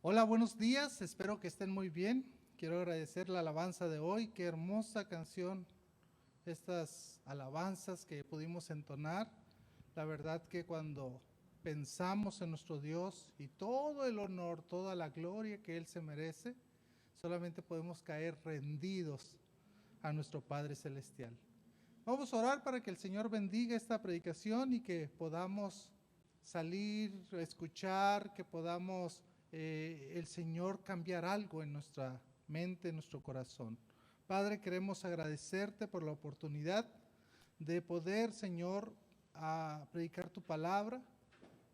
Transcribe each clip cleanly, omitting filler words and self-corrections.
Hola, buenos días, espero que estén muy bien. Quiero agradecer la alabanza de hoy, qué hermosa canción, estas alabanzas que pudimos entonar. La verdad que cuando pensamos en nuestro Dios y todo el honor, toda la gloria que Él se merece, solamente podemos caer rendidos a nuestro Padre Celestial. Vamos a orar para que el Señor bendiga esta predicación y que podamos salir, escuchar, que podamos el Señor cambiar algo en nuestra mente, en nuestro corazón. Padre, queremos agradecerte por la oportunidad de poder, Señor, predicar tu palabra,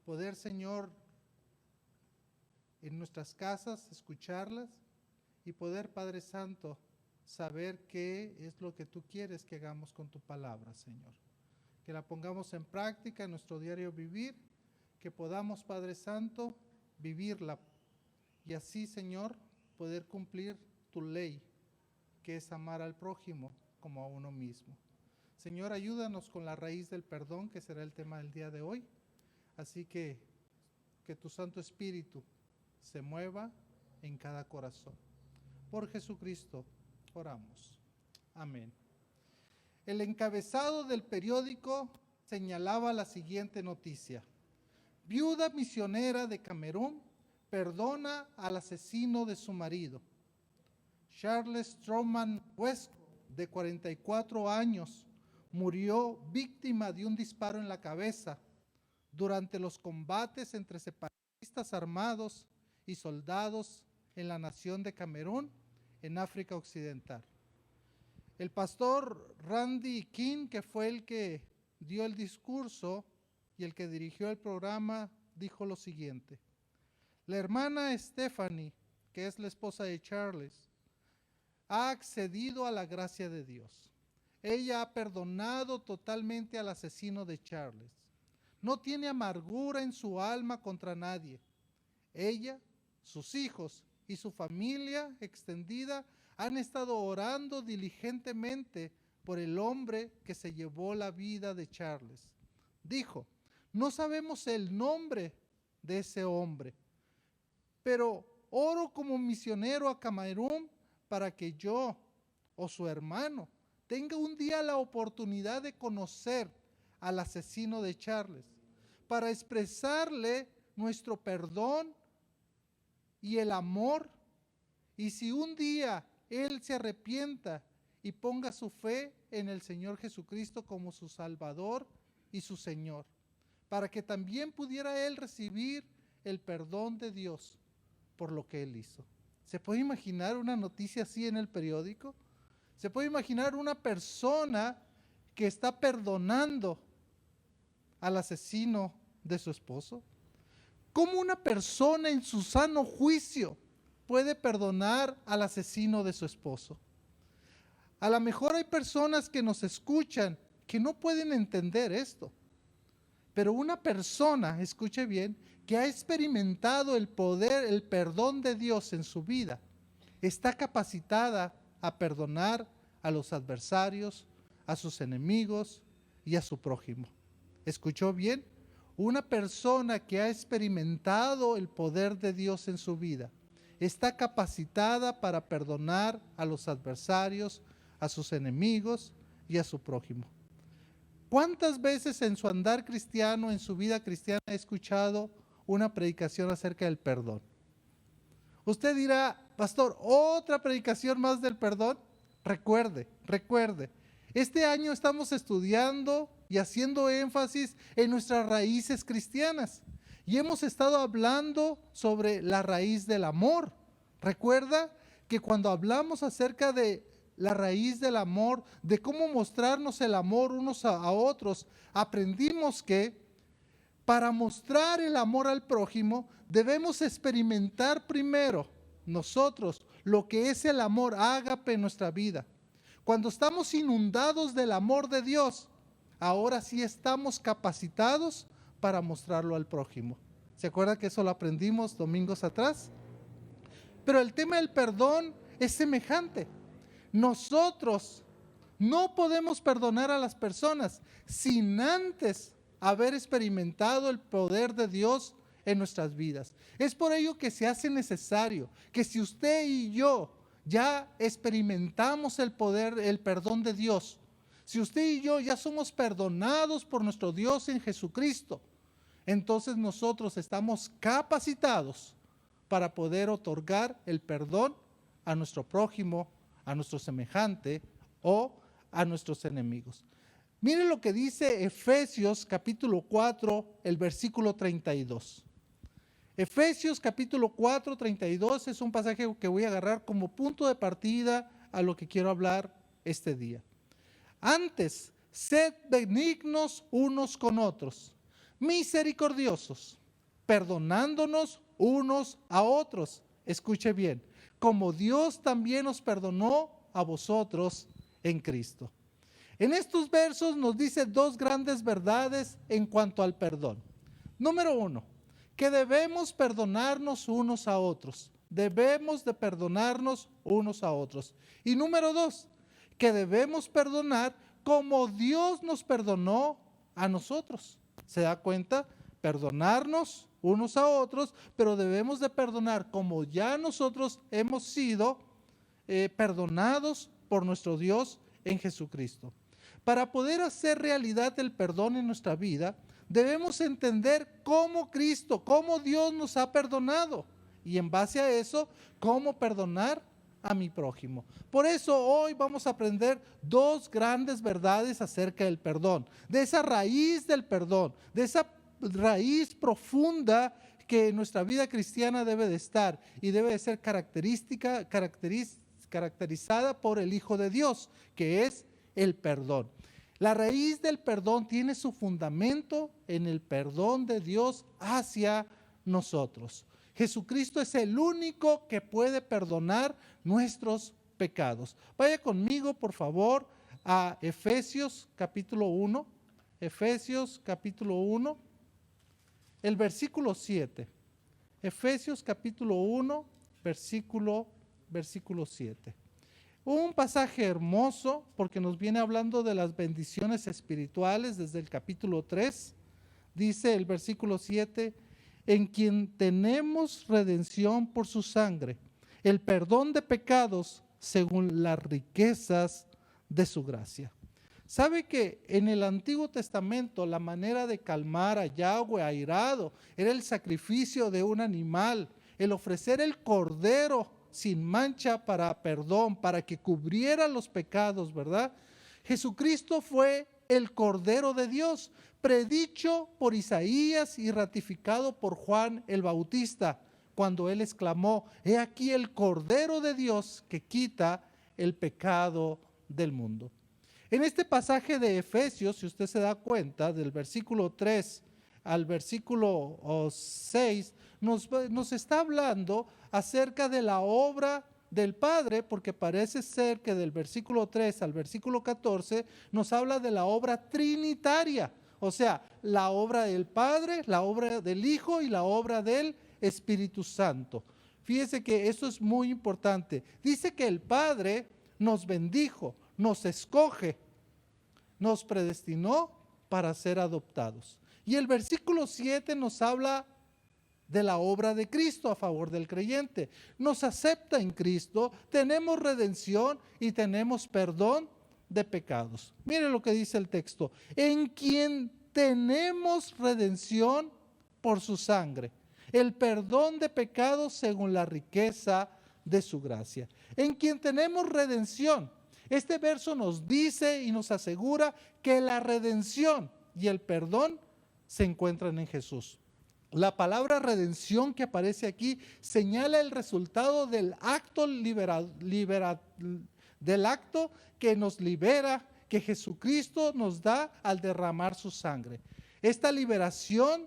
poder, Señor, en nuestras casas escucharlas y poder, Padre Santo, saber qué es lo que tú quieres que hagamos con tu palabra, Señor. Que la pongamos en práctica en nuestro diario vivir, que podamos, Padre Santo, vivirla y así, Señor, poder cumplir tu ley, que es amar al prójimo como a uno mismo. Señor, ayúdanos con la raíz del perdón, que será el tema del día de hoy. Así que tu Santo Espíritu se mueva en cada corazón. Por Jesucristo oramos. Amén. El encabezado del periódico señalaba la siguiente noticia: viuda misionera de Camerún perdona al asesino de su marido. Charles Stroman Wesco, de 44 años, murió víctima de un disparo en la cabeza durante los combates entre separatistas armados y soldados en la nación de Camerún, en África Occidental. El pastor Randy King, que fue el que dio el discurso y el que dirigió el programa, dijo lo siguiente: la hermana Stephanie, que es la esposa de Charles, ha accedido a la gracia de Dios. Ella ha perdonado totalmente al asesino de Charles. No tiene amargura en su alma contra nadie. Ella, sus hijos y su familia extendida han estado orando diligentemente por el hombre que se llevó la vida de Charles. Dijo: no sabemos el nombre de ese hombre, pero oro como misionero a Camerún para que yo o su hermano tenga un día la oportunidad de conocer al asesino de Charles, para expresarle nuestro perdón y el amor, y si un día él se arrepienta y ponga su fe en el Señor Jesucristo como su Salvador y su Señor, para que también pudiera él recibir el perdón de Dios por lo que él hizo. ¿Se puede imaginar una noticia así en el periódico? ¿Se puede imaginar una persona que está perdonando al asesino de su esposo? ¿Cómo una persona en su sano juicio puede perdonar al asesino de su esposo? A lo mejor hay personas que nos escuchan que no pueden entender esto, pero una persona, escuche bien, que ha experimentado el poder, el perdón de Dios en su vida, está capacitada a perdonar a los adversarios, a sus enemigos y a su prójimo. ¿Escuchó bien? Una persona que ha experimentado el poder de Dios en su vida está capacitada para perdonar a los adversarios, a sus enemigos y a su prójimo. ¿Cuántas veces en su andar cristiano, en su vida cristiana, ha escuchado una predicación acerca del perdón? Usted dirá: pastor, ¿otra predicación más del perdón? Recuerde, este año estamos estudiando y haciendo énfasis en nuestras raíces cristianas y hemos estado hablando sobre la raíz del amor. Recuerda que cuando hablamos acerca de la raíz del amor, de cómo mostrarnos el amor unos a otros, aprendimos que para mostrar el amor al prójimo debemos experimentar primero nosotros lo que es el amor ágape en nuestra vida. Cuando estamos inundados del amor de Dios, ahora sí estamos capacitados para mostrarlo al prójimo. ¿Se acuerda que eso lo aprendimos domingos atrás? Pero el tema del perdón es semejante. Nosotros no podemos perdonar a las personas sin antes haber experimentado el poder de Dios en nuestras vidas. Es por ello que se hace necesario que si usted y yo ya experimentamos el poder, el perdón de Dios, si usted y yo ya somos perdonados por nuestro Dios en Jesucristo, entonces nosotros estamos capacitados para poder otorgar el perdón a nuestro prójimo, a nuestro semejante o a nuestros enemigos. Miren lo que dice Efesios capítulo 4, el versículo 32. Efesios capítulo 4, 32 es un pasaje que voy a agarrar como punto de partida a lo que quiero hablar este día. Antes, sed benignos unos con otros, misericordiosos, perdonándonos unos a otros. Escuche bien, como Dios también os perdonó a vosotros en Cristo. En estos versos nos dice dos grandes verdades en cuanto al perdón. Número 1, que debemos perdonarnos unos a otros. Debemos de perdonarnos unos a otros. Y número 2, que debemos perdonar como Dios nos perdonó a nosotros. ¿Se da cuenta? Perdonarnos unos a otros, pero debemos de perdonar como ya nosotros hemos sido perdonados por nuestro Dios en Jesucristo. Para poder hacer realidad el perdón en nuestra vida, debemos entender cómo Cristo, cómo Dios nos ha perdonado y en base a eso, cómo perdonar a mi prójimo. Por eso hoy vamos a aprender dos grandes verdades acerca del perdón, de esa raíz del perdón, de esa raíz profunda que en nuestra vida cristiana debe de estar y debe de ser caracterizada por el Hijo de Dios, que es el perdón. La raíz del perdón tiene su fundamento en el perdón de Dios hacia nosotros. Jesucristo es el único que puede perdonar nuestros pecados. Vaya conmigo, por favor, a Efesios capítulo 1. Efesios capítulo 1, el versículo 7. Efesios capítulo 1, versículo 7. Un pasaje hermoso porque nos viene hablando de las bendiciones espirituales desde el capítulo 3. Dice el versículo 7, en quien tenemos redención por su sangre, el perdón de pecados según las riquezas de su gracia. ¿Sabe que en el Antiguo Testamento la manera de calmar a Yahweh airado era el sacrificio de un animal, el ofrecer el cordero sin mancha para perdón, para que cubriera los pecados, ¿verdad? Jesucristo fue el Cordero de Dios, predicho por Isaías y ratificado por Juan el Bautista, cuando él exclamó, he aquí el Cordero de Dios que quita el pecado del mundo. En este pasaje de Efesios, si usted se da cuenta, del versículo 3 al versículo 6, nos está hablando acerca de la obra del Padre, porque parece ser que del versículo 3 al versículo 14 nos habla de la obra trinitaria, o sea, la obra del Padre, la obra del Hijo y la obra del Espíritu Santo. Fíjese que eso es muy importante. Dice que el Padre nos bendijo, nos escoge, nos predestinó para ser adoptados. Y el versículo 7 nos habla de la obra de Cristo a favor del creyente. Nos acepta en Cristo, tenemos redención y tenemos perdón de pecados. Mire lo que dice el texto, en quien tenemos redención por su sangre, el perdón de pecados según la riqueza de su gracia. En quien tenemos redención. Este verso nos dice y nos asegura que la redención y el perdón se encuentran en Jesús. La palabra redención que aparece aquí señala el resultado del acto del acto que nos libera, que Jesucristo nos da al derramar su sangre. Esta liberación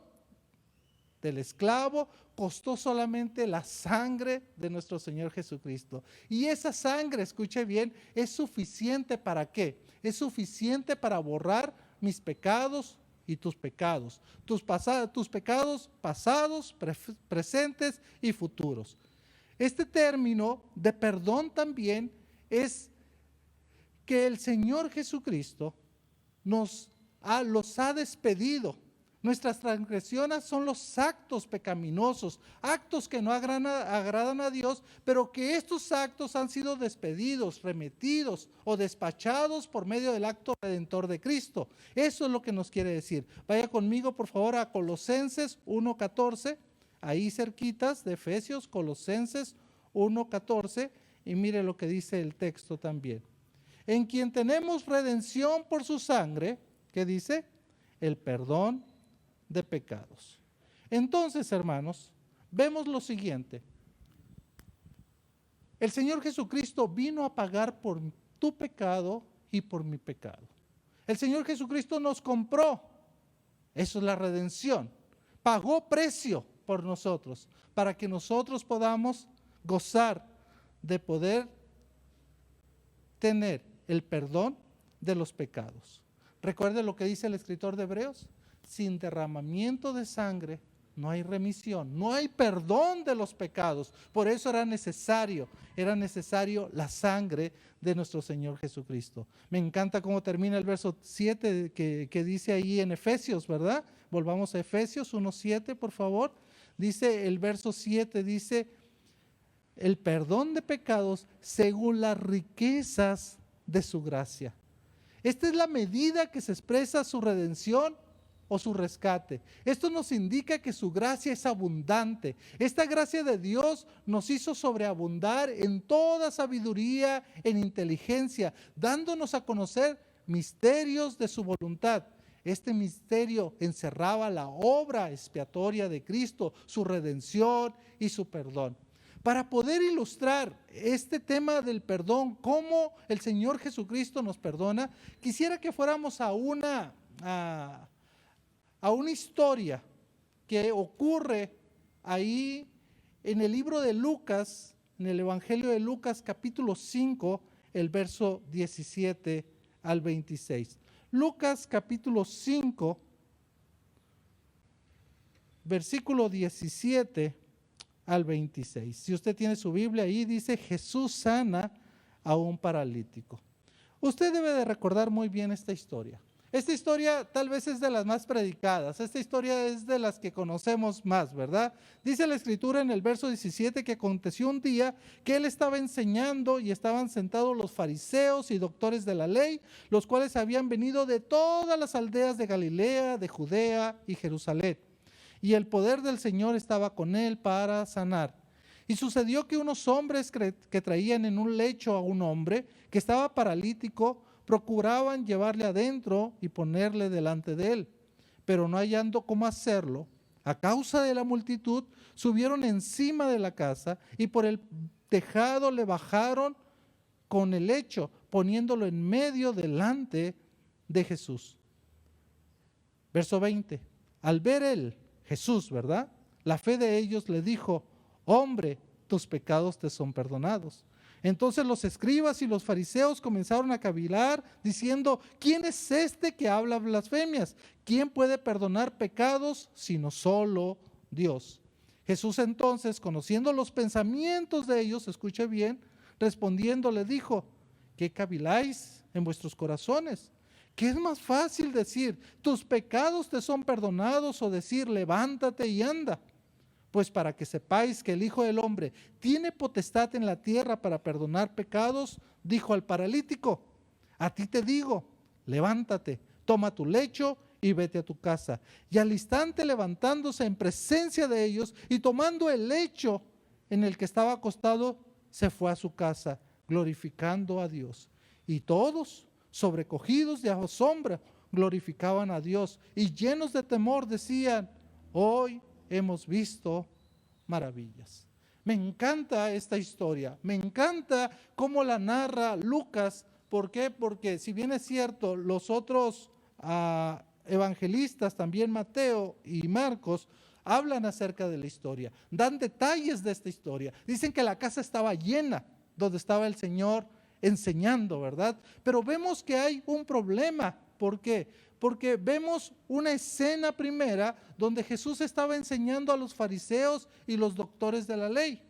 del esclavo costó solamente la sangre de nuestro Señor Jesucristo. Y esa sangre, escuche bien, es suficiente ¿para qué? Es suficiente para borrar mis pecados y tus pecados, tus pecados pasados, presentes y futuros. Este término de perdón también es que el Señor Jesucristo los ha despedido Nuestras transgresiones son los actos pecaminosos, actos que no agradan a Dios, pero que estos actos han sido despedidos, remitidos o despachados por medio del acto redentor de Cristo. Eso es lo que nos quiere decir. Vaya conmigo, por favor, a Colosenses 1:14, ahí cerquitas de Efesios, Colosenses 1:14, y mire lo que dice el texto también. En quien tenemos redención por su sangre, ¿qué dice? El perdón de pecados. Entonces, hermanos, vemos lo siguiente. El Señor Jesucristo vino a pagar por tu pecado y por mi pecado. El Señor Jesucristo nos compró. Eso es la redención. Pagó precio por nosotros, para que nosotros podamos gozar de poder tener el perdón de los pecados. Recuerde lo que dice el escritor de Hebreos: sin derramamiento de sangre no hay remisión, no hay perdón de los pecados. Por eso era necesario la sangre de nuestro Señor Jesucristo. Me encanta cómo termina el verso 7 que dice ahí en Efesios, ¿verdad? Volvamos a Efesios 1:7, por favor. Dice el verso 7, dice: el perdón de pecados según las riquezas de su gracia. Esta es la medida que se expresa su redención o su rescate. Esto nos indica que su gracia es abundante. Esta gracia de Dios nos hizo sobreabundar en toda sabiduría, en inteligencia, dándonos a conocer misterios de su voluntad. Este misterio encerraba la obra expiatoria de Cristo, su redención y su perdón. Para poder ilustrar este tema del perdón, cómo el Señor Jesucristo nos perdona, quisiera que fuéramos a una historia que ocurre ahí en el libro de Lucas, en el Evangelio de Lucas, capítulo 5, el verso 17 al 26. Lucas, capítulo 5, versículo 17 al 26. Si usted tiene su Biblia, ahí dice: Jesús sana a un paralítico. Usted debe de recordar muy bien esta historia. Esta historia tal vez es de las más predicadas, esta historia es de las que conocemos más, ¿verdad? Dice la Escritura en el verso 17 que aconteció un día que él estaba enseñando y estaban sentados los fariseos y doctores de la ley, los cuales habían venido de todas las aldeas de Galilea, de Judea y Jerusalén. Y el poder del Señor estaba con él para sanar. Y sucedió que unos hombres que traían en un lecho a un hombre que estaba paralítico, procuraban llevarle adentro y ponerle delante de él. Pero no hallando cómo hacerlo, a causa de la multitud, subieron encima de la casa y por el tejado le bajaron con el lecho, poniéndolo en medio delante de Jesús. Verso 20. Al ver él, Jesús, ¿verdad?, la fe de ellos, le dijo: hombre, tus pecados te son perdonados. Entonces los escribas y los fariseos comenzaron a cavilar, diciendo: ¿quién es este que habla blasfemias? ¿Quién puede perdonar pecados sino solo Dios? Jesús entonces, conociendo los pensamientos de ellos, escuche bien, respondiendo le dijo: ¿qué caviláis en vuestros corazones? ¿Qué es más fácil decir: tus pecados te son perdonados, o decir: levántate y anda? Pues para que sepáis que el Hijo del Hombre tiene potestad en la tierra para perdonar pecados, dijo al paralítico: a ti te digo, levántate, toma tu lecho y vete a tu casa. Y al instante, levantándose en presencia de ellos y tomando el lecho en el que estaba acostado, se fue a su casa, glorificando a Dios. Y todos, sobrecogidos de asombro, glorificaban a Dios y llenos de temor decían: hoy hemos visto maravillas. Me encanta esta historia, me encanta cómo la narra Lucas. ¿Por qué? Porque si bien es cierto, los otros evangelistas, también Mateo y Marcos, hablan acerca de la historia, dan detalles de esta historia. Dicen que la casa estaba llena, donde estaba el Señor enseñando, ¿verdad? Pero vemos que hay un problema. ¿Por qué? Porque vemos una escena primera donde Jesús estaba enseñando a los fariseos y los doctores de la ley.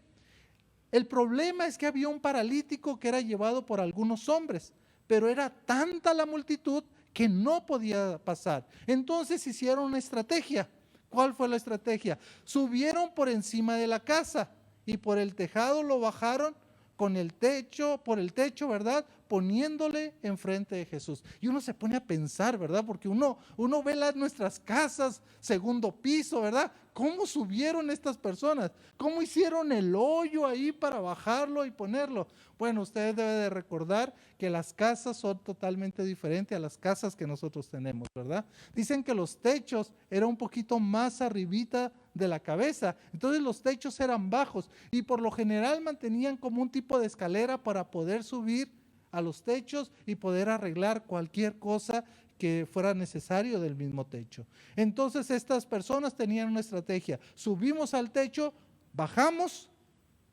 El problema es que había un paralítico que era llevado por algunos hombres, pero era tanta la multitud que no podía pasar. Entonces hicieron una estrategia. ¿Cuál fue la estrategia? Subieron por encima de la casa y por el tejado lo bajaron con el techo, por el techo, ¿verdad? Poniéndole enfrente de Jesús. Y uno se pone a pensar, ¿verdad? Porque uno ve nuestras casas, segundo piso, ¿verdad? ¿Cómo subieron estas personas? ¿Cómo hicieron el hoyo ahí para bajarlo y ponerlo? Bueno, usted debe de recordar que las casas son totalmente diferentes a las casas que nosotros tenemos, ¿verdad? Dicen que los techos eran un poquito más arribita de la cabeza, entonces los techos eran bajos y por lo general mantenían como un tipo de escalera para poder subir a los techos y poder arreglar cualquier cosa que fuera necesario del mismo techo. Entonces estas personas tenían una estrategia: subimos al techo, bajamos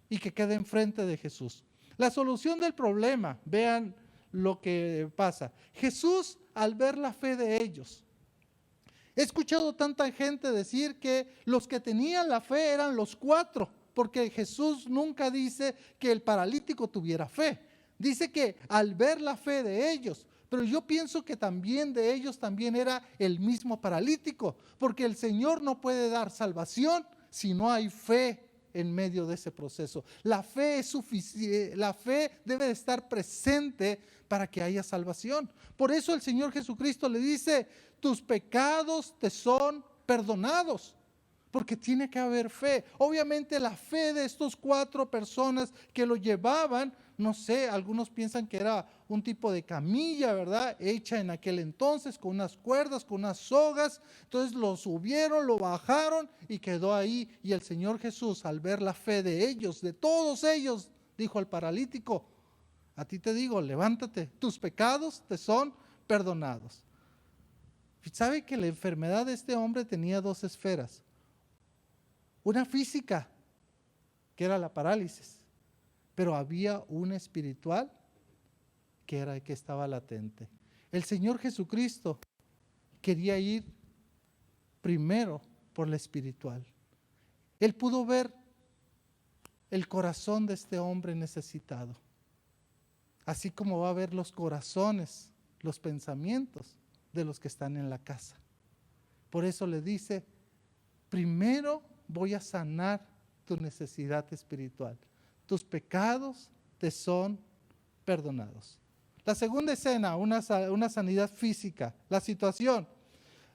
y que quede enfrente de Jesús. La solución del problema, vean lo que pasa. Jesús, al ver la fe de ellos, he escuchado tanta gente decir que los que tenían la fe eran los 4, porque Jesús nunca dice que el paralítico tuviera fe. Dice que al ver la fe de ellos, pero yo pienso que también de ellos también era el mismo paralítico, porque el Señor no puede dar salvación si no hay fe en medio de ese proceso. La fe es suficiente, la fe debe de estar presente para que haya salvación. Por eso el Señor Jesucristo le dice: tus pecados te son perdonados, porque tiene que haber fe. Obviamente la fe de estos 4 personas que lo llevaban, no sé, algunos piensan que era un tipo de camilla, ¿verdad? Hecha en aquel entonces con unas cuerdas, con unas sogas. Entonces lo subieron, lo bajaron y quedó ahí. Y el Señor Jesús, al ver la fe de ellos, de todos ellos, dijo al paralítico: a ti te digo, levántate, tus pecados te son perdonados. ¿Sabe que la enfermedad de este hombre tenía 2 esferas? Una física, que era la parálisis, pero había una espiritual que era que estaba latente. El Señor Jesucristo quería ir primero por la espiritual. Él pudo ver el corazón de este hombre necesitado, así como va a ver los corazones, los pensamientos de los que están en la casa. Por eso le dice: primero voy a sanar tu necesidad espiritual. Tus pecados te son perdonados. La segunda escena, una sanidad física. La situación: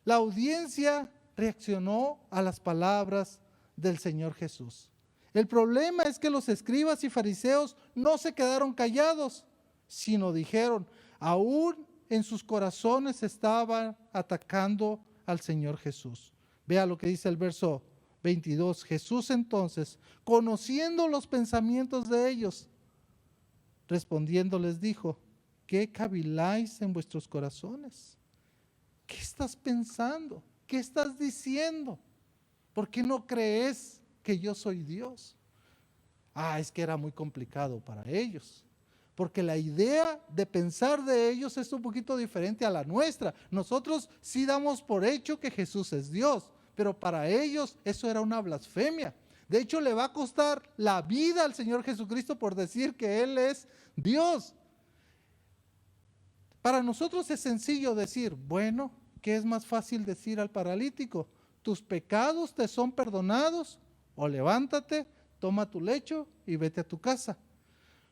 la audiencia reaccionó a las palabras del Señor Jesús. El problema es que los escribas y fariseos no se quedaron callados, sino dijeron, aún en sus corazones estaban atacando al Señor Jesús. Vea lo que dice el verso 22. Jesús entonces, conociendo los pensamientos de ellos, respondiendo les dijo: ¿qué caviláis en vuestros corazones? ¿Qué estás pensando? ¿Qué estás diciendo? ¿Por qué no crees que yo soy Dios? Es que era muy complicado para ellos, porque la idea de pensar de ellos es un poquito diferente a la nuestra. Nosotros sí damos por hecho que Jesús es Dios, pero para ellos eso era una blasfemia. De hecho, le va a costar la vida al Señor Jesucristo por decir que Él es Dios. Para nosotros es sencillo decir, bueno, ¿qué es más fácil decir al paralítico? ¿Tus pecados te son perdonados? O levántate, toma tu lecho y vete a tu casa.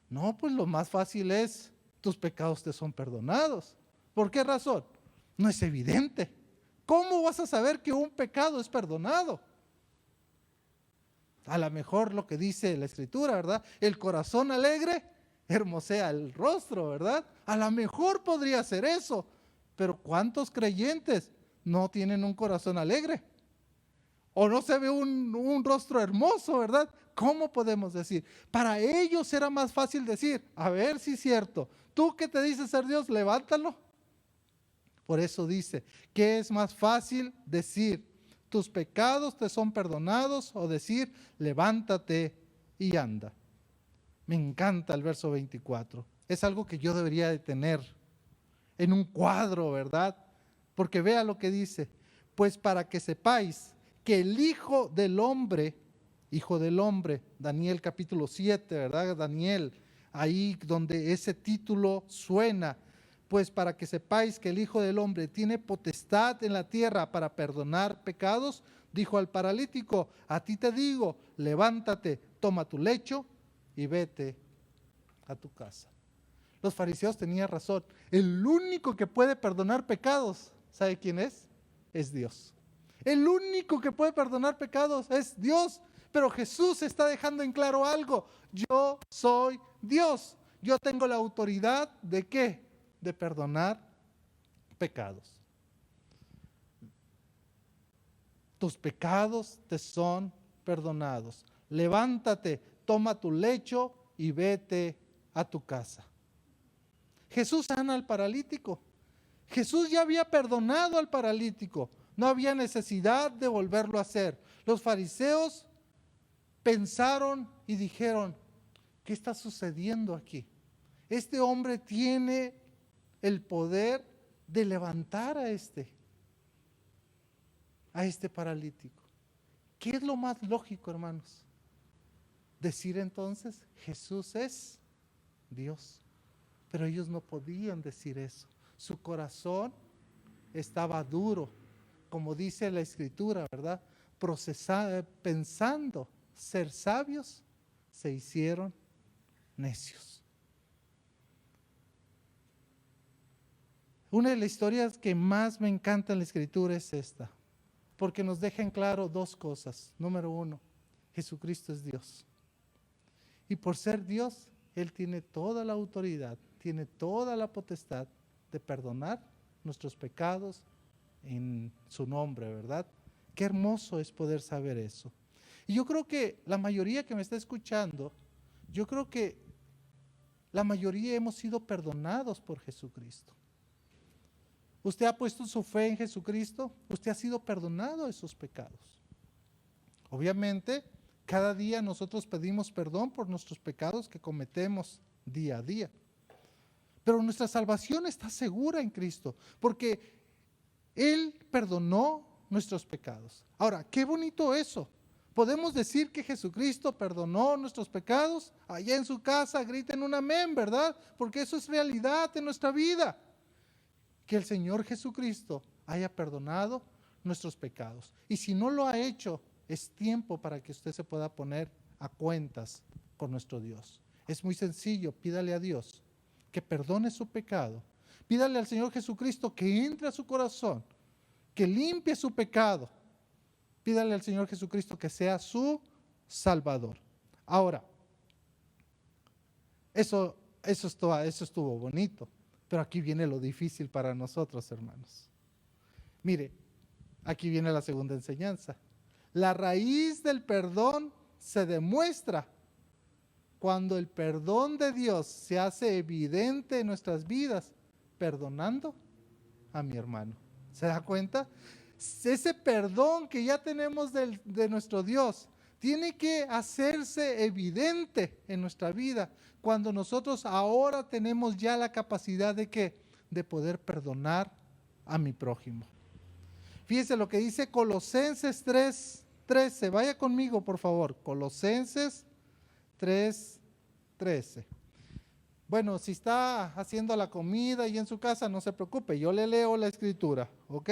No, pues lo más fácil es: tus pecados te son perdonados. ¿Por qué razón? No es evidente. ¿Cómo vas a saber que un pecado es perdonado? A lo mejor lo que dice la Escritura, ¿verdad? El corazón alegre hermosea el rostro, ¿verdad? A lo mejor podría ser eso, pero ¿cuántos creyentes no tienen un corazón alegre? O no se ve un rostro hermoso, ¿verdad? ¿Cómo podemos decir? Para ellos era más fácil decir, a ver si es cierto, tú que te dices ser Dios, levántalo. Por eso dice, ¿qué es más fácil decir? ¿Tus pecados te son perdonados? O decir, levántate y anda. Me encanta el verso 24. Es algo que yo debería de tener en un cuadro, ¿verdad? Porque vea lo que dice, pues para que sepáis que el Hijo del Hombre, Daniel capítulo 7, ¿verdad? Daniel, ahí donde ese título suena, Pues para que sepáis que el Hijo del Hombre tiene potestad en la tierra para perdonar pecados, dijo al paralítico, a ti te digo, levántate, toma tu lecho y vete a tu casa. Los fariseos tenían razón. El único que puede perdonar pecados, ¿sabe quién es? Es Dios. El único que puede perdonar pecados es Dios. Pero Jesús está dejando en claro algo. Yo soy Dios. Yo tengo la autoridad ¿de qué? De perdonar pecados. Tus pecados te son perdonados. Levántate, toma tu lecho y vete a tu casa. Jesús sana al paralítico. Jesús ya había perdonado al paralítico. No había necesidad de volverlo a hacer. Los fariseos pensaron y dijeron, ¿qué está sucediendo aquí? Este hombre tiene el poder de levantar a este paralítico. ¿Qué es lo más lógico, hermanos? Decir entonces, Jesús es Dios. Pero ellos no podían decir eso. Su corazón estaba duro, como dice la Escritura, ¿verdad? Pensando ser sabios, se hicieron necios. Una de las historias que más me encanta en la Escritura es esta, porque nos deja en claro dos cosas. Número uno, Jesucristo es Dios. Y por ser Dios, Él tiene toda la autoridad, tiene toda la potestad de perdonar nuestros pecados en su nombre, ¿verdad? Qué hermoso es poder saber eso. Y yo creo que la mayoría que me está escuchando, yo creo que la mayoría hemos sido perdonados por Jesucristo. Usted ha puesto su fe en Jesucristo, usted ha sido perdonado de sus pecados. Obviamente, cada día nosotros pedimos perdón por nuestros pecados que cometemos día a día. Pero nuestra salvación está segura en Cristo, porque Él perdonó nuestros pecados. Ahora, qué bonito eso. Podemos decir que Jesucristo perdonó nuestros pecados. Allá en su casa griten un amén, ¿verdad? Porque eso es realidad en nuestra vida. Que el Señor Jesucristo haya perdonado nuestros pecados. Y si no lo ha hecho, es tiempo para que usted se pueda poner a cuentas con nuestro Dios. Es muy sencillo, pídale a Dios que perdone su pecado. Pídale al Señor Jesucristo que entre a su corazón, que limpie su pecado. Pídale al Señor Jesucristo que sea su Salvador. Ahora, eso estuvo bonito, pero aquí viene lo difícil para nosotros, hermanos. Mire, aquí viene la segunda enseñanza. La raíz del perdón se demuestra cuando el perdón de Dios se hace evidente en nuestras vidas, perdonando a mi hermano. ¿Se da cuenta? Ese perdón que ya tenemos de nuestro Dios tiene que hacerse evidente en nuestra vida cuando nosotros ahora tenemos ya la capacidad de ¿qué? De poder perdonar a mi prójimo. Fíjense lo que dice Colosenses 3:13. Vaya conmigo, por favor. Colosenses 3:13. Bueno, si está haciendo la comida y en su casa, no se preocupe, yo le leo la escritura, ¿ok?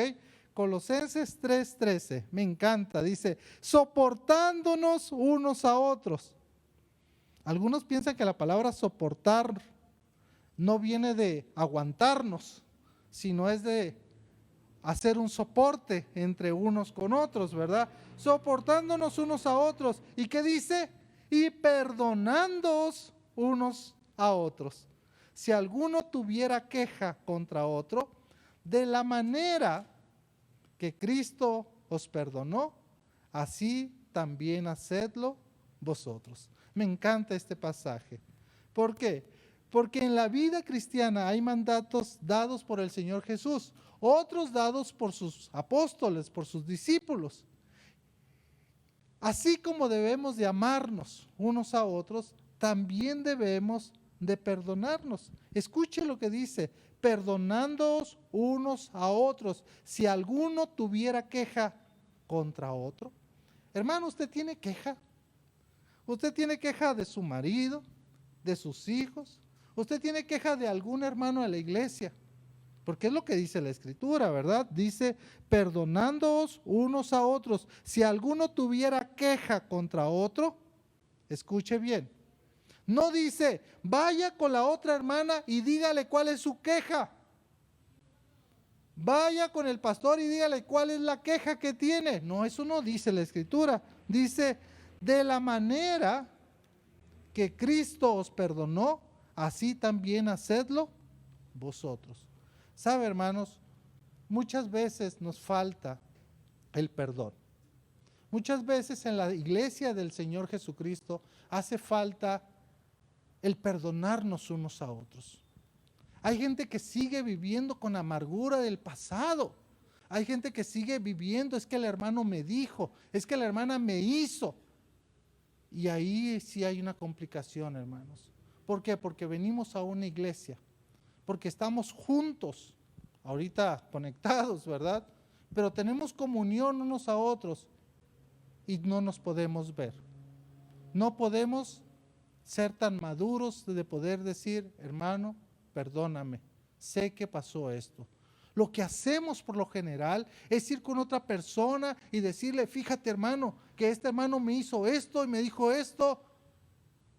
Colosenses 3:13, me encanta, dice, soportándonos unos a otros. Algunos piensan que la palabra soportar no viene de aguantarnos, sino es de hacer un soporte entre unos con otros, ¿verdad? Soportándonos unos a otros. ¿Y qué dice? Y perdonándoos unos a otros. Si alguno tuviera queja contra otro, de la manera que Cristo os perdonó, así también hacedlo vosotros. Me encanta este pasaje. ¿Por qué? Porque en la vida cristiana hay mandatos dados por el Señor Jesús, otros dados por sus apóstoles, por sus discípulos. Así como debemos de amarnos unos a otros, también debemos de perdonarnos. Escuche lo que dice, perdonándoos unos a otros, si alguno tuviera queja contra otro. Hermano, ¿usted tiene queja? ¿Usted tiene queja de su marido, de sus hijos? ¿Usted tiene queja de algún hermano de la iglesia? Porque es lo que dice la Escritura, ¿verdad? Dice, perdonándoos unos a otros. Si alguno tuviera queja contra otro, escuche bien. No dice, vaya con la otra hermana y dígale cuál es su queja. Vaya con el pastor y dígale cuál es la queja que tiene. No, eso no dice la Escritura. Dice, de la manera que Cristo os perdonó, así también hacedlo vosotros. ¿Sabe, hermanos? Muchas veces nos falta el perdón. Muchas veces en la iglesia del Señor Jesucristo hace falta el perdonarnos unos a otros. Hay gente que sigue viviendo con amargura del pasado. Hay gente que sigue viviendo, es que el hermano me dijo, es que la hermana me hizo. Y ahí sí hay una complicación, hermanos. ¿Por qué? Porque venimos a una iglesia, porque estamos juntos, ahorita conectados, ¿verdad? Pero tenemos comunión unos a otros y no nos podemos ver. No podemos ser tan maduros de poder decir, hermano, perdóname, sé que pasó esto. Lo que hacemos por lo general es ir con otra persona y decirle, fíjate, hermano, que este hermano me hizo esto y me dijo esto.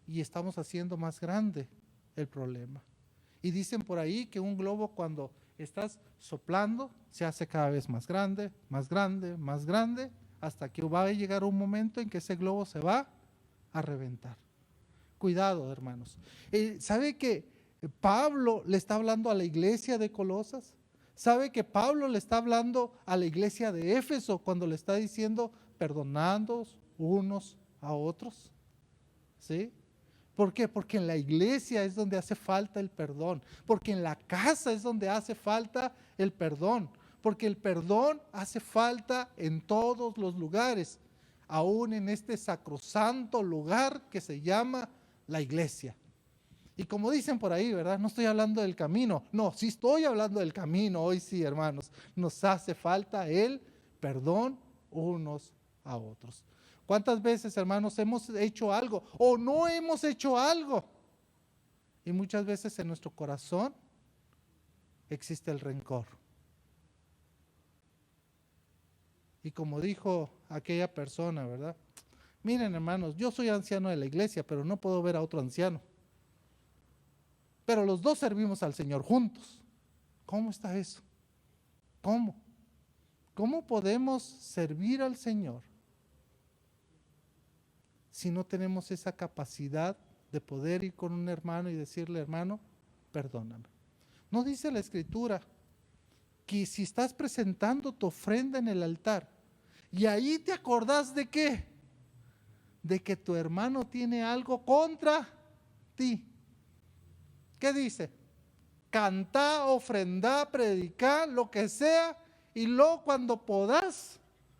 Y estamos haciendo más grande el problema. Y dicen por ahí que un globo cuando estás soplando se hace cada vez más grande, más grande, más grande, hasta que va a llegar un momento en que ese globo se va a reventar. Cuidado, hermanos. ¿Sabe que Pablo le está hablando a la iglesia de Colosas? ¿Sabe que Pablo le está hablando a la iglesia de Éfeso cuando le está diciendo perdonándoos unos a otros? ¿Sí? ¿Por qué? Porque en la iglesia es donde hace falta el perdón. Porque en la casa es donde hace falta el perdón. Porque el perdón hace falta en todos los lugares. Aún en este sacrosanto lugar que se llama la iglesia. Y como dicen por ahí, ¿verdad? No estoy hablando del camino. No, sí estoy hablando del camino. Hoy sí, hermanos. Nos hace falta el perdón unos a otros. ¿Cuántas veces, hermanos, hemos hecho algo o no hemos hecho algo? Y muchas veces en nuestro corazón existe el rencor. Y como dijo aquella persona, ¿verdad? Miren, hermanos, yo soy anciano de la iglesia, pero no puedo ver a otro anciano. Pero los dos servimos al Señor juntos. ¿Cómo está eso? ¿Cómo? ¿Cómo podemos servir al Señor si no tenemos esa capacidad de poder ir con un hermano y decirle, hermano, perdóname? ¿No dice la Escritura que si estás presentando tu ofrenda en el altar y ahí te acordás de qué? De que tu hermano tiene algo contra ti? ¿Qué dice? Cantá, ofrendá, predicá, lo que sea, y luego cuando podás,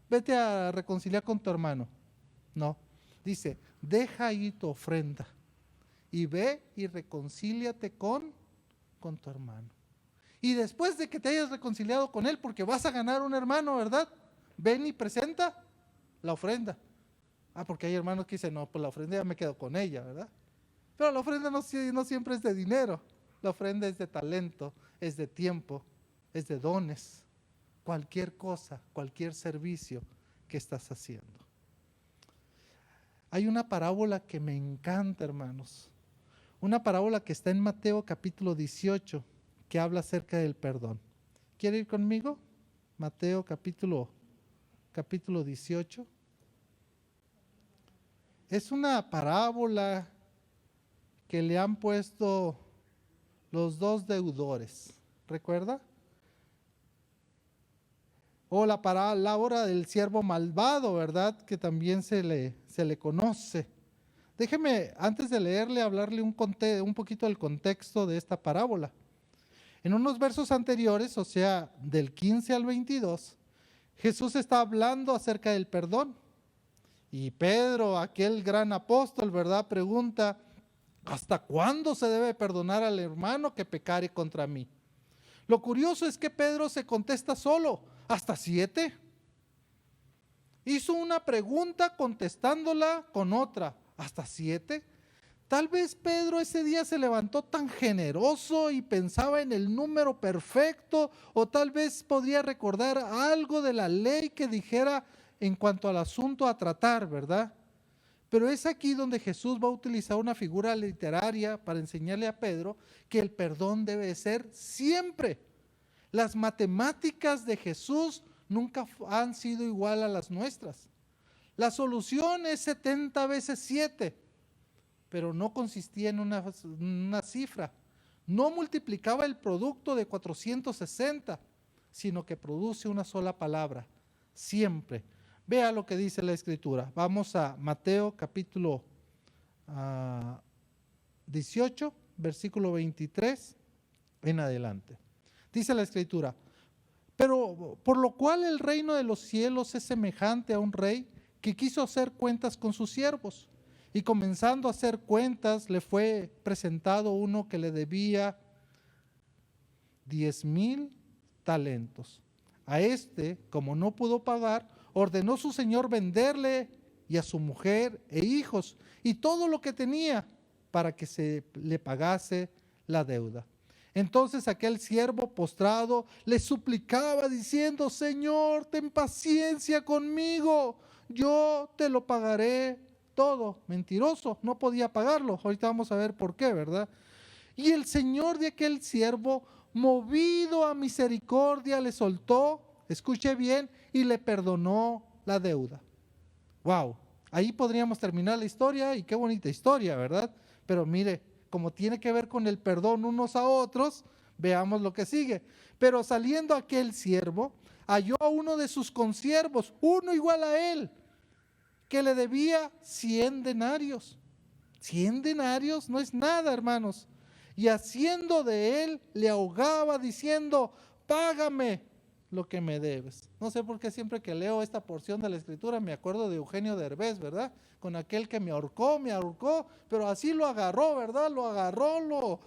vete a reconciliar con tu hermano. No, dice, deja ahí tu ofrenda y ve y reconcíliate con tu hermano. Y después de que te hayas reconciliado con él, porque vas a ganar un hermano, ¿verdad? Ven y presenta la ofrenda. Porque hay hermanos que dicen, no, pues la ofrenda ya me quedo con ella, ¿verdad? Pero la ofrenda no siempre es de dinero. La ofrenda es de talento, es de tiempo, es de dones. Cualquier cosa, cualquier servicio que estás haciendo. Hay una parábola que me encanta, hermanos. Una parábola que está en Mateo capítulo 18, que habla acerca del perdón. ¿Quiere ir conmigo? Mateo capítulo 18. Es una parábola que le han puesto los dos deudores, ¿recuerda? O la parábola del siervo malvado, ¿verdad? Que también se le conoce. Déjeme, antes de leerle, hablarle un poquito del contexto de esta parábola. En unos versos anteriores, o sea, del 15 al 22, Jesús está hablando acerca del perdón. Y Pedro, aquel gran apóstol, ¿verdad?, pregunta, ¿hasta cuándo se debe perdonar al hermano que pecare contra mí? Lo curioso es que Pedro se contesta solo, ¿hasta 7? Hizo una pregunta contestándola con otra, ¿hasta 7? Tal vez Pedro ese día se levantó tan generoso y pensaba en el número perfecto, o tal vez podría recordar algo de la ley que dijera en cuanto al asunto a tratar, ¿verdad? Pero es aquí donde Jesús va a utilizar una figura literaria para enseñarle a Pedro que el perdón debe ser siempre. Las matemáticas de Jesús nunca han sido igual a las nuestras. La solución es 70 veces 7, pero no consistía en una cifra. No multiplicaba el producto de 460, sino que produce una sola palabra, siempre. Vea lo que dice la Escritura. Vamos a Mateo capítulo 18, versículo 23 en adelante. Dice la Escritura: pero por lo cual el reino de los cielos es semejante a un rey que quiso hacer cuentas con sus siervos. Y comenzando a hacer cuentas, le fue presentado uno que le debía 10,000 talentos. A este, como no pudo pagar, ordenó su señor venderle y a su mujer e hijos y todo lo que tenía para que se le pagase la deuda. Entonces aquel siervo postrado le suplicaba diciendo: Señor, ten paciencia conmigo, yo te lo pagaré todo. Mentiroso, no podía pagarlo. Ahorita vamos a ver por qué, ¿verdad? Y el señor de aquel siervo, movido a misericordia, le soltó, escuche bien, y le perdonó la deuda. Wow, ahí podríamos terminar la historia, y qué bonita historia, ¿verdad? Pero mire, como tiene que ver con el perdón unos a otros, veamos lo que sigue. Pero saliendo aquel siervo, halló a uno de sus consiervos, uno igual a él, que le debía 100 denarios. 100 denarios no es nada, hermanos. Y haciendo de él, le ahogaba diciendo: págame lo que me debes. No sé por qué siempre que leo esta porción de la Escritura me acuerdo de Eugenio Derbez, ¿verdad? Con aquel que me ahorcó, pero así lo agarró, ¿verdad? Lo agarró,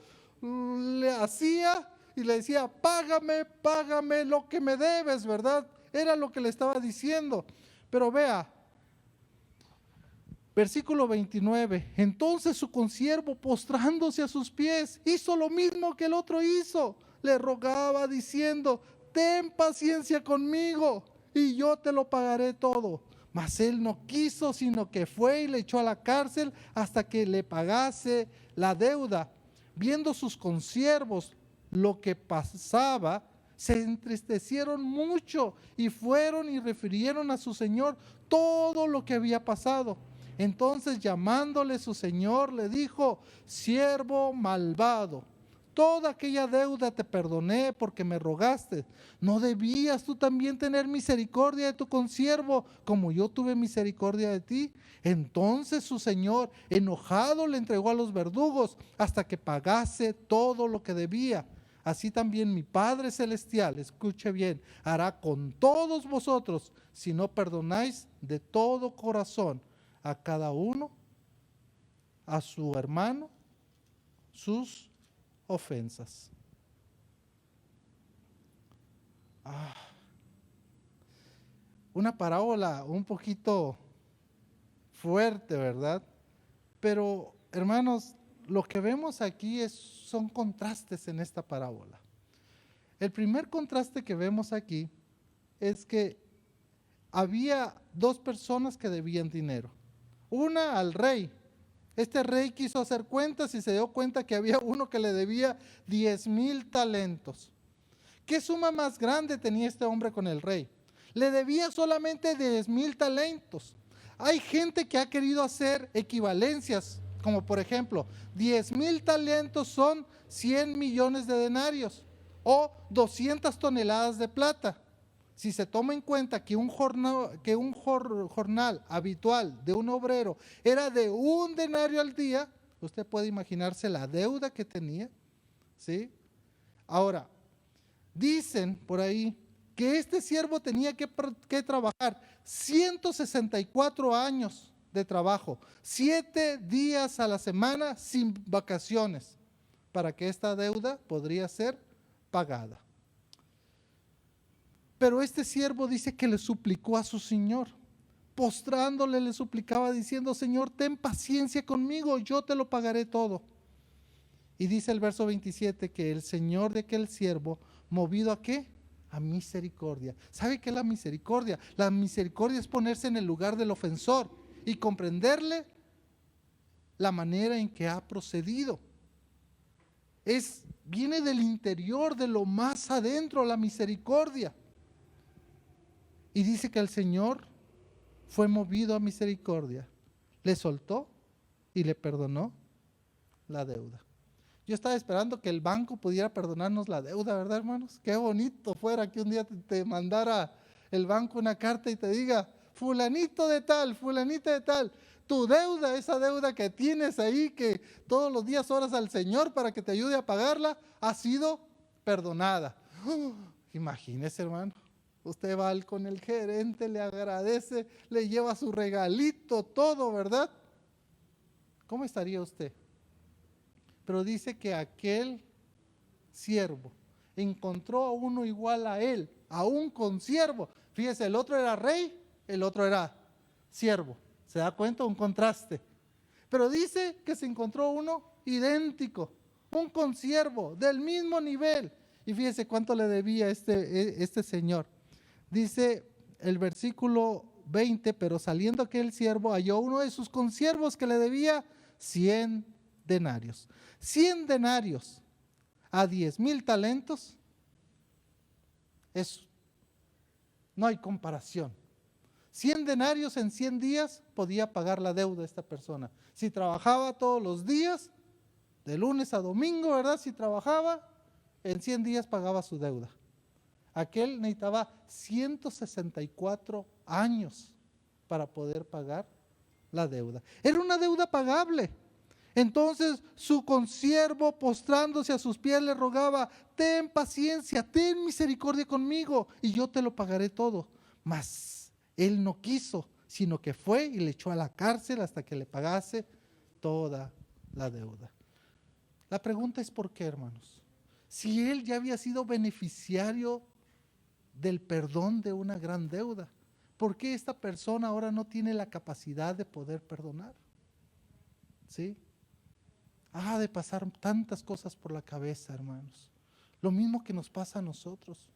le hacía y le decía: págame lo que me debes, ¿verdad? Era lo que le estaba diciendo. Pero vea, versículo 29, entonces su consiervo, postrándose a sus pies, hizo lo mismo que el otro hizo. Le rogaba diciendo: ten paciencia conmigo y yo te lo pagaré todo. Mas él no quiso, sino que fue y le echó a la cárcel hasta que le pagase la deuda. Viendo sus consiervos lo que pasaba, se entristecieron mucho y fueron y refirieron a su señor todo lo que había pasado. Entonces, llamándole su señor, le dijo: siervo malvado, toda aquella deuda te perdoné porque me rogaste. ¿No debías tú también tener misericordia de tu consiervo como yo tuve misericordia de ti? Entonces su señor, enojado, le entregó a los verdugos hasta que pagase todo lo que debía. Así también mi Padre Celestial, escuche bien, hará con todos vosotros si no perdonáis de todo corazón a cada uno, a su hermano, sus ofensas. Una parábola un poquito fuerte, ¿verdad? Pero, hermanos, lo que vemos aquí son contrastes en esta parábola. El primer contraste que vemos aquí es que había dos personas que debían dinero. Una al rey. Este rey quiso hacer cuentas y se dio cuenta que había uno que le debía 10,000 talentos. ¿Qué suma más grande tenía este hombre con el rey? Le debía solamente 10,000 talentos. Hay gente que ha querido hacer equivalencias, como por ejemplo, 10,000 talentos son 100 millones de denarios o 200 toneladas de plata. Si se toma en cuenta que un jornal habitual de un obrero era de 1 denario al día, usted puede imaginarse la deuda que tenía, ¿sí? Ahora, dicen por ahí que este siervo tenía que trabajar 164 años de trabajo, 7 días a la semana sin vacaciones, para que esta deuda podría ser pagada. Pero este siervo dice que le suplicó a su señor: postrándole le suplicaba diciendo: Señor, ten paciencia conmigo, yo te lo pagaré todo. Y dice el verso 27 que el Señor de aquel siervo, movido ¿a qué? A misericordia. ¿Sabe qué es la misericordia? La misericordia es ponerse en el lugar del ofensor y comprenderle la manera en que ha procedido. Viene del interior, de lo más adentro, la misericordia. Y dice que el Señor fue movido a misericordia, le soltó y le perdonó la deuda. Yo estaba esperando que el banco pudiera perdonarnos la deuda, ¿verdad, hermanos? Qué bonito fuera que un día te mandara el banco una carta y te diga: fulanito de tal, fulanita de tal, tu deuda, esa deuda que tienes ahí, que todos los días oras al Señor para que te ayude a pagarla, ha sido perdonada. Imagínese, hermano. Usted va con el gerente, le agradece, le lleva su regalito, todo, ¿verdad? ¿Cómo estaría usted? Pero dice que aquel siervo encontró a uno igual a él, a un consiervo. Fíjese, el otro era rey, el otro era siervo. ¿Se da cuenta? Un contraste. Pero dice que se encontró uno idéntico, un consiervo del mismo nivel. Y fíjese cuánto le debía este señor. Dice el versículo 20, pero saliendo aquel siervo halló uno de sus consiervos que le debía 100 denarios. 100 denarios a 10,000 talentos, no hay comparación. 100 denarios en 100 días podía pagar la deuda de esta persona. Si trabajaba todos los días, de lunes a domingo, ¿verdad? Si trabajaba, en 100 días pagaba su deuda. Aquel necesitaba 164 años para poder pagar la deuda. Era una deuda pagable. Entonces su consiervo, postrándose a sus pies, le rogaba: ten paciencia, ten misericordia conmigo y yo te lo pagaré todo. Mas él no quiso, sino que fue y le echó a la cárcel hasta que le pagase toda la deuda. La pregunta es: ¿por qué, hermanos? Si él ya había sido beneficiario del perdón de una gran deuda, ¿por qué esta persona ahora no tiene la capacidad de poder perdonar? ¿Sí? Ha de pasar tantas cosas por la cabeza, hermanos. Lo mismo que nos pasa a nosotros.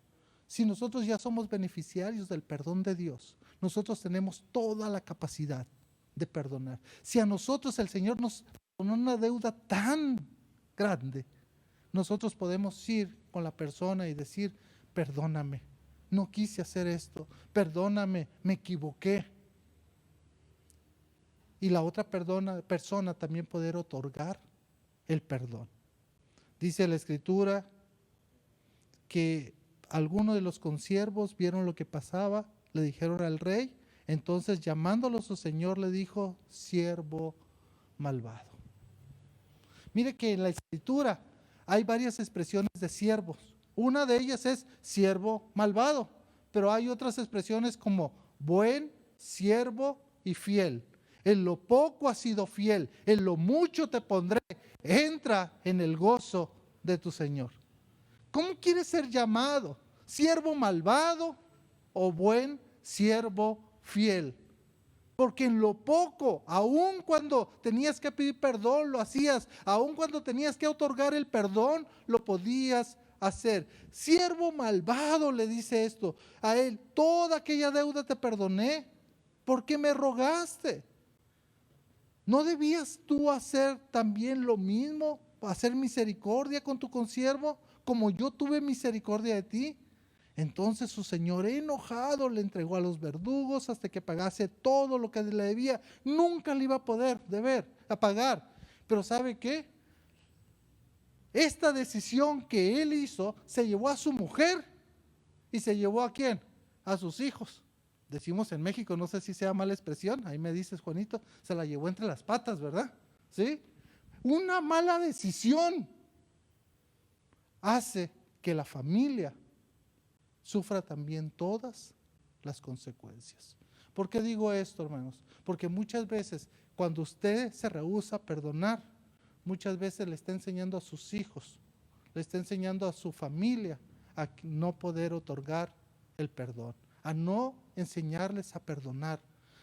Si nosotros ya somos beneficiarios del perdón de Dios, nosotros tenemos toda la capacidad de perdonar. Si a nosotros el Señor nos pone una deuda tan grande, nosotros podemos ir con la persona y decir: perdóname, no quise hacer esto, perdóname, me equivoqué. Y la otra persona también poder otorgar el perdón. Dice la Escritura que algunos de los consiervos vieron lo que pasaba, le dijeron al rey, entonces llamándolo a su señor le dijo: siervo malvado. Mire que en la Escritura hay varias expresiones de siervos. Una de ellas es siervo malvado, pero hay otras expresiones como buen, siervo y fiel. En lo poco has sido fiel, en lo mucho te pondré. Entra en el gozo de tu Señor. ¿Cómo quieres ser llamado? ¿Siervo malvado o buen siervo fiel? Porque en lo poco, aun cuando tenías que pedir perdón, lo hacías. Aun cuando tenías que otorgar el perdón, lo podías hacer. Siervo malvado, le dice esto a él: toda aquella deuda te perdoné, ¿por qué me rogaste? ¿No debías tú hacer también lo mismo? ¿Hacer misericordia con tu consiervo, como yo tuve misericordia de ti? Entonces su señor, enojado, le entregó a los verdugos hasta que pagase todo lo que le debía. Nunca le iba a poder pagar. Pero ¿sabe qué? Esta decisión que él hizo se llevó a su mujer y se llevó ¿a quién? A sus hijos. Decimos en México, no sé si sea mala expresión, ahí me dices, Juanito, se la llevó entre las patas, ¿verdad? ¿Sí? Una mala decisión hace que la familia sufra también todas las consecuencias. ¿Por qué digo esto, hermanos? Porque muchas veces cuando usted se rehúsa a perdonar, muchas veces le está enseñando a sus hijos, le está enseñando a su familia a no poder otorgar el perdón, a no enseñarles a perdonar.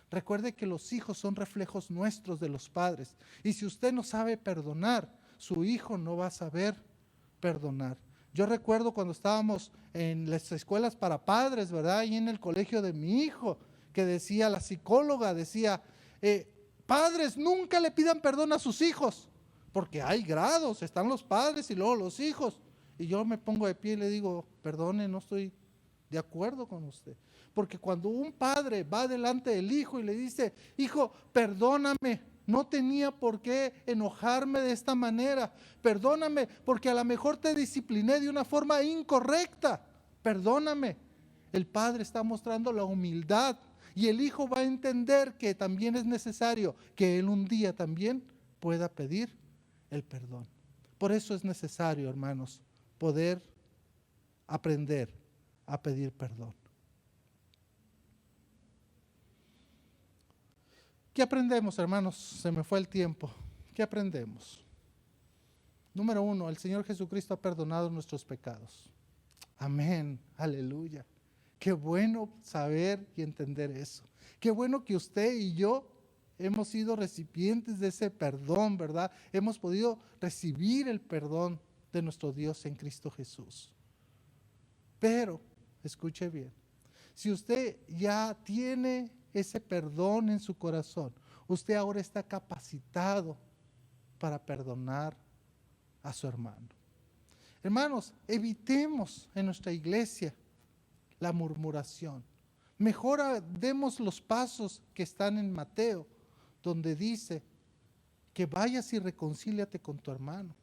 Recuerde que los hijos son reflejos nuestros de los padres. Y si usted no sabe perdonar, su hijo no va a saber perdonar. Yo recuerdo cuando estábamos en las escuelas para padres, ¿verdad? Y en el colegio de mi hijo, que decía la psicóloga, decía, padres, nunca le pidan perdón a sus hijos, porque hay grados, están los padres y luego los hijos. Y yo me pongo de pie y le digo, perdone, no estoy de acuerdo con usted. Porque cuando un padre va delante del hijo y le dice, hijo, perdóname, no tenía por qué enojarme de esta manera, perdóname porque a lo mejor te discipliné de una forma incorrecta, perdóname. El padre está mostrando la humildad y el hijo va a entender que también es necesario que él un día también pueda pedir el perdón. Por eso es necesario, hermanos, poder aprender a pedir perdón. ¿Qué aprendemos, hermanos? Se me fue el tiempo. ¿Qué aprendemos? Número 1, el Señor Jesucristo ha perdonado nuestros pecados. Amén, aleluya. Qué bueno saber y entender eso. Qué bueno que usted y yo hemos sido recipientes de ese perdón, ¿verdad? Hemos podido recibir el perdón de nuestro Dios en Cristo Jesús. Pero, escuche bien, si usted ya tiene ese perdón en su corazón, usted ahora está capacitado para perdonar a su hermano. Hermanos, evitemos en nuestra iglesia la murmuración. Mejor demos los pasos que están en Mateo, donde dice que vayas y reconcíliate con tu hermano.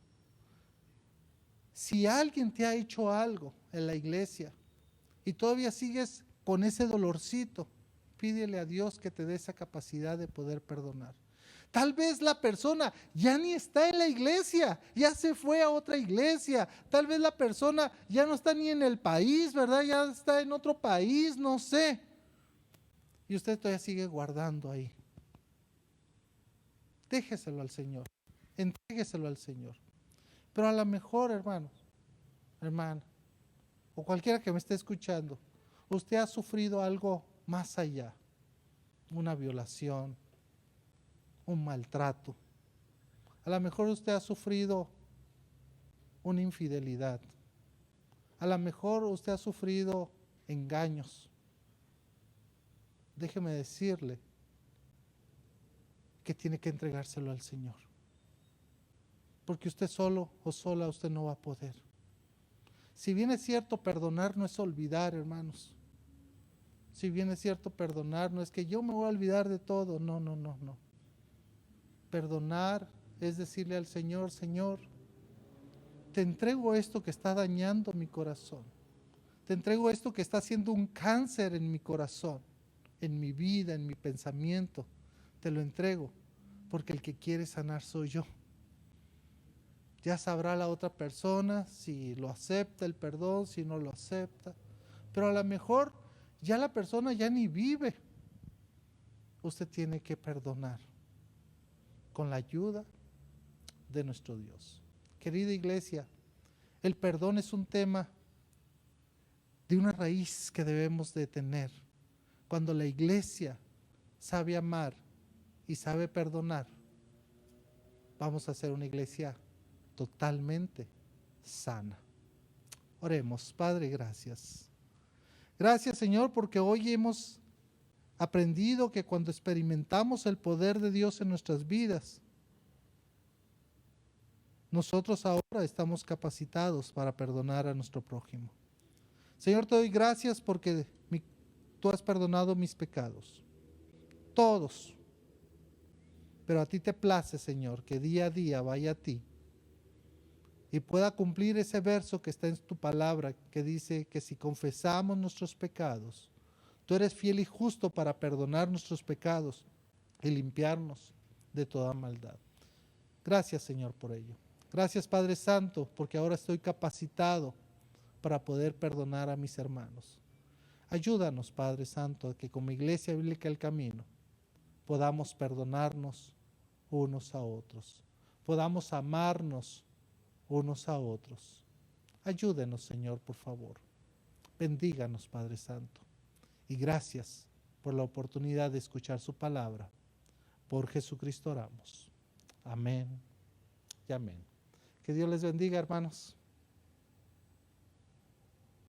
Si alguien te ha hecho algo en la iglesia y todavía sigues con ese dolorcito, pídele a Dios que te dé esa capacidad de poder perdonar. Tal vez la persona ya ni está en la iglesia, ya se fue a otra iglesia. Tal vez la persona ya no está ni en el país, ¿verdad? Ya está en otro país, no sé. Y usted todavía sigue guardando ahí. Déjeselo al Señor, entrégueselo al Señor. Pero a lo mejor, hermanos, hermana, o cualquiera que me esté escuchando, usted ha sufrido algo más allá, una violación, un maltrato. A lo mejor usted ha sufrido una infidelidad. A lo mejor usted ha sufrido engaños. Déjeme decirle que tiene que entregárselo al Señor. Porque usted solo o sola usted no va a poder. Si bien es cierto, perdonar no es olvidar, hermanos. Si bien es cierto, perdonar no es que yo me voy a olvidar de todo. No. Perdonar es decirle al Señor, Señor, te entrego esto que está dañando mi corazón. Te entrego esto que está haciendo un cáncer en mi corazón, en mi vida, en mi pensamiento. Te lo entrego, porque el que quiere sanar soy yo. Ya sabrá la otra persona si lo acepta el perdón, si no lo acepta. Pero a lo mejor ya la persona ya ni vive. Usted tiene que perdonar con la ayuda de nuestro Dios. Querida iglesia, el perdón es un tema de una raíz que debemos de tener. Cuando la iglesia sabe amar y sabe perdonar, vamos a ser una iglesia totalmente sana. Oremos. Padre, gracias. Gracias, Señor, porque hoy hemos aprendido que cuando experimentamos el poder de Dios en nuestras vidas, nosotros ahora estamos capacitados para perdonar a nuestro prójimo. Señor, te doy gracias porque tú has perdonado mis pecados, todos. Pero a ti te place, Señor, que día a día vaya a ti y pueda cumplir ese verso que está en tu palabra, que dice que si confesamos nuestros pecados, tú eres fiel y justo para perdonar nuestros pecados y limpiarnos de toda maldad. Gracias, Señor, por ello. Gracias, Padre Santo, porque ahora estoy capacitado para poder perdonar a mis hermanos. Ayúdanos, Padre Santo, a que como Iglesia Bíblica El Camino podamos perdonarnos unos a otros, podamos amarnos unos a otros. Ayúdenos, Señor, por favor. Bendíganos, Padre Santo. Y gracias por la oportunidad de escuchar su palabra. Por Jesucristo oramos. Amén y amén. Que Dios les bendiga, hermanos.